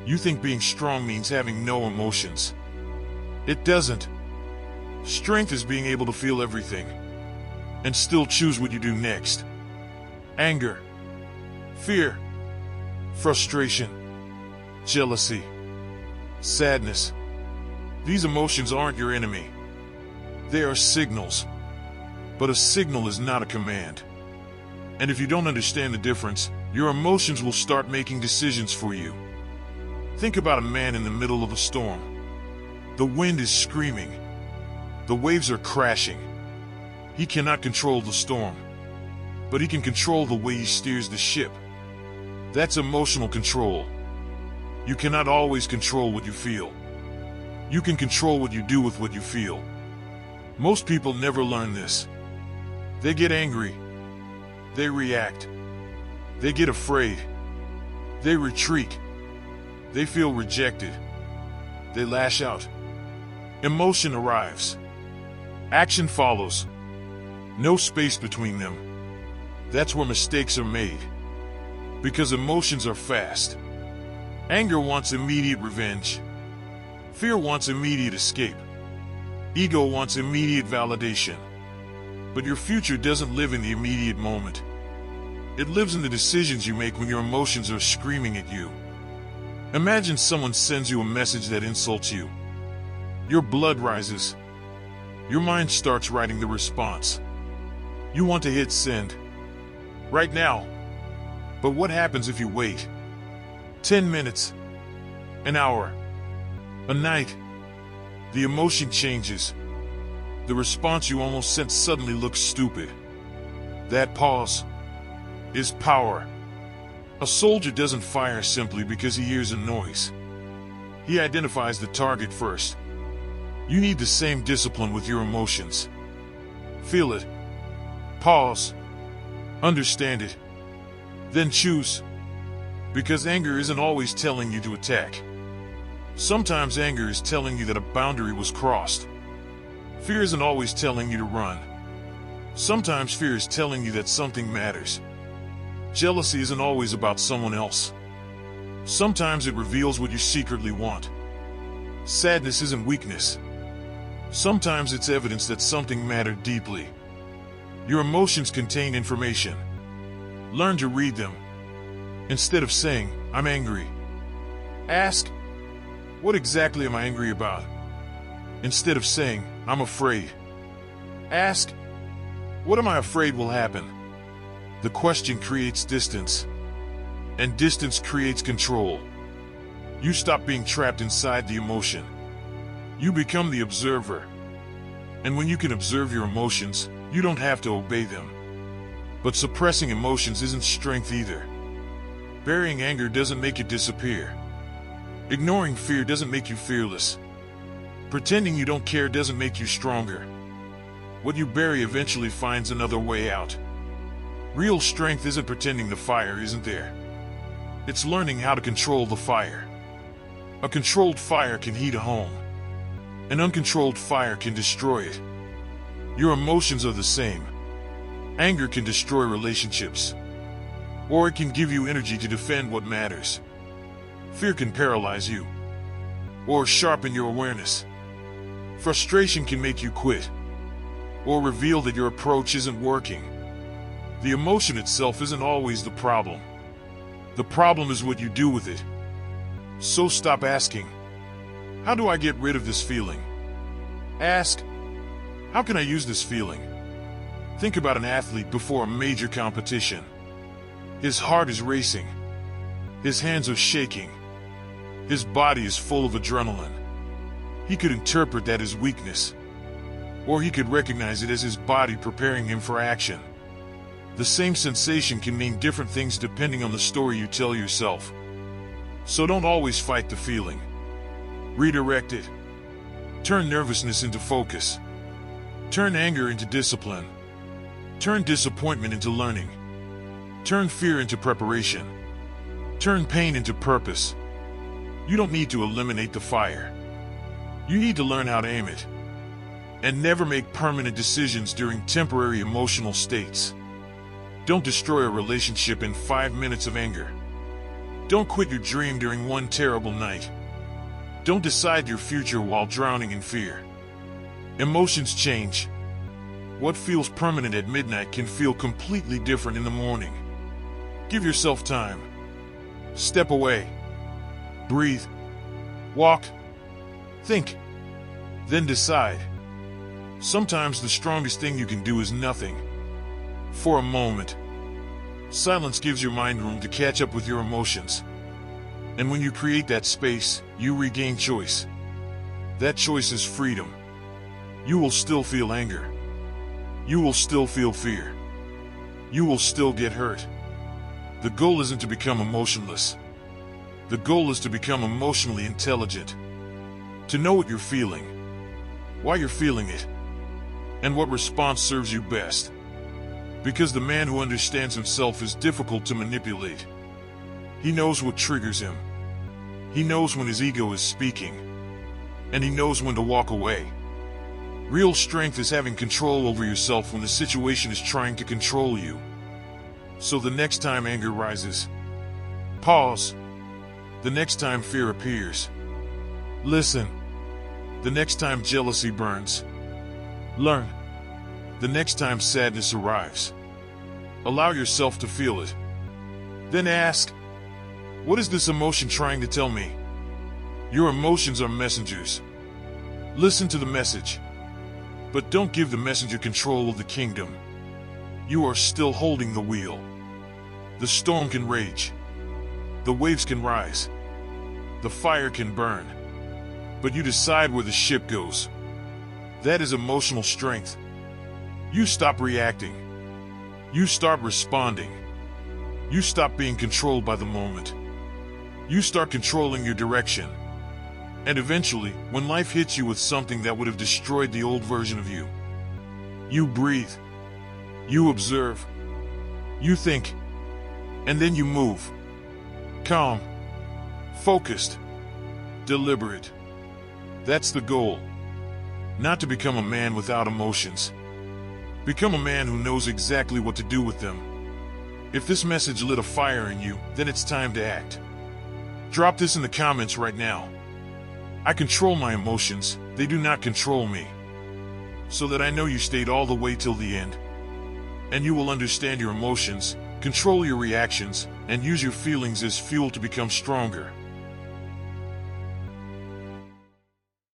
You think being strong means having no emotions. It doesn't. Strength is being able to feel everything and still choose what you do next. Anger, fear, frustration, jealousy, sadness. These emotions aren't your enemy. They are signals. But a signal is not a command. And if you don't understand the difference, your emotions will start making decisions for you. Think about a man in the middle of a storm. The wind is screaming. The waves are crashing. He cannot control the storm, but he can control the way he steers the ship. That's emotional control. You cannot always control what you feel. You can control what you do with what you feel. Most people never learn this. They get angry. They react. They get afraid. They retreat. They feel rejected. They lash out. Emotion arrives. Action follows. No space between them. That's where mistakes are made. Because emotions are fast. Anger wants immediate revenge. Fear wants immediate escape. Ego wants immediate validation. But your future doesn't live in the immediate moment. It lives in the decisions you make when your emotions are screaming at you. Imagine someone sends you a message that insults you. Your blood rises. Your mind starts writing the response. You want to hit send right now. But what happens if you wait? 10 minutes, an hour, a night? The emotion changes. The response you almost sent suddenly looks stupid. That pause is power. A soldier doesn't fire simply because he hears a noise. He identifies the target first. You need the same discipline with your emotions. Feel it. Pause. Understand it. Then choose. Because anger isn't always telling you to attack. Sometimes anger is telling you that a boundary was crossed. Fear isn't always telling you to run. Sometimes fear is telling you that something matters. Jealousy isn't always about someone else. Sometimes it reveals what you secretly want. Sadness isn't weakness. Sometimes it's evidence that something mattered deeply. Your emotions contain information. Learn to read them. Instead of saying, "I'm angry," ask, "What exactly am I angry about?" Instead of saying, "I'm afraid," ask, "What am I afraid will happen?" The question creates distance, and distance creates control. You stop being trapped inside the emotion. You become the observer. And when you can observe your emotions, you don't have to obey them. But suppressing emotions isn't strength either. Burying anger doesn't make it disappear. Ignoring fear doesn't make you fearless. Pretending you don't care doesn't make you stronger. What you bury eventually finds another way out. Real strength isn't pretending the fire isn't there. It's learning how to control the fire. A controlled fire can heat a home. An uncontrolled fire can destroy it. Your emotions are the same. Anger can destroy relationships. Or it can give you energy to defend what matters. Fear can paralyze you. Or sharpen your awareness. Frustration can make you quit. Or reveal that your approach isn't working. The emotion itself isn't always the problem. The problem is what you do with it. So stop asking, "How do I get rid of this feeling?" Ask, "How can I use this feeling?" Think about an athlete before a major competition. His heart is racing. His hands are shaking. His body is full of adrenaline. He could interpret that as weakness, or he could recognize it as his body preparing him for action. The same sensation can mean different things depending on the story you tell yourself. So don't always fight the feeling. Redirect it. Turn nervousness into focus. Turn anger into discipline. Turn disappointment into learning. Turn fear into preparation. Turn pain into purpose. You don't need to eliminate the fire. You need to learn how to aim it. And never make permanent decisions during temporary emotional states. Don't destroy a relationship in 5 minutes of anger. Don't quit your dream during one terrible night. Don't decide your future while drowning in fear. Emotions change. What feels permanent at midnight can feel completely different in the morning. Give yourself time. Step away. Breathe. Walk. Think. Then decide. Sometimes the strongest thing you can do is nothing. For a moment. Silence gives your mind room to catch up with your emotions. And when you create that space, you regain choice. That choice is freedom. You will still feel anger. You will still feel fear. You will still get hurt. The goal isn't to become emotionless. The goal is to become emotionally intelligent. To know what you're feeling, why you're feeling it, and what response serves you best. Because the man who understands himself is difficult to manipulate. He knows what triggers him. He knows when his ego is speaking. And he knows when to walk away. Real strength is having control over yourself when the situation is trying to control you. So the next time anger rises, pause. The next time fear appears, listen. The next time jealousy burns, learn. The next time sadness arrives, allow yourself to feel it. Then ask, what is this emotion trying to tell me? Your emotions are messengers. Listen to the message. But don't give the messenger control of the kingdom. You are still holding the wheel. The storm can rage. The waves can rise. The fire can burn. But you decide where the ship goes. That is emotional strength. You stop reacting. You start responding. You stop being controlled by the moment. You start controlling your direction. And eventually, when life hits you with something that would have destroyed the old version of you, you breathe. You observe. You think. And then you move. Calm. Focused. Deliberate. That's the goal. Not to become a man without emotions. Become a man who knows exactly what to do with them. If this message lit a fire in you, then it's time to act. Drop this in the comments right now. I control my emotions, they do not control me. So that I know you stayed all the way till the end. And you will understand your emotions, control your reactions, and use your feelings as fuel to become stronger.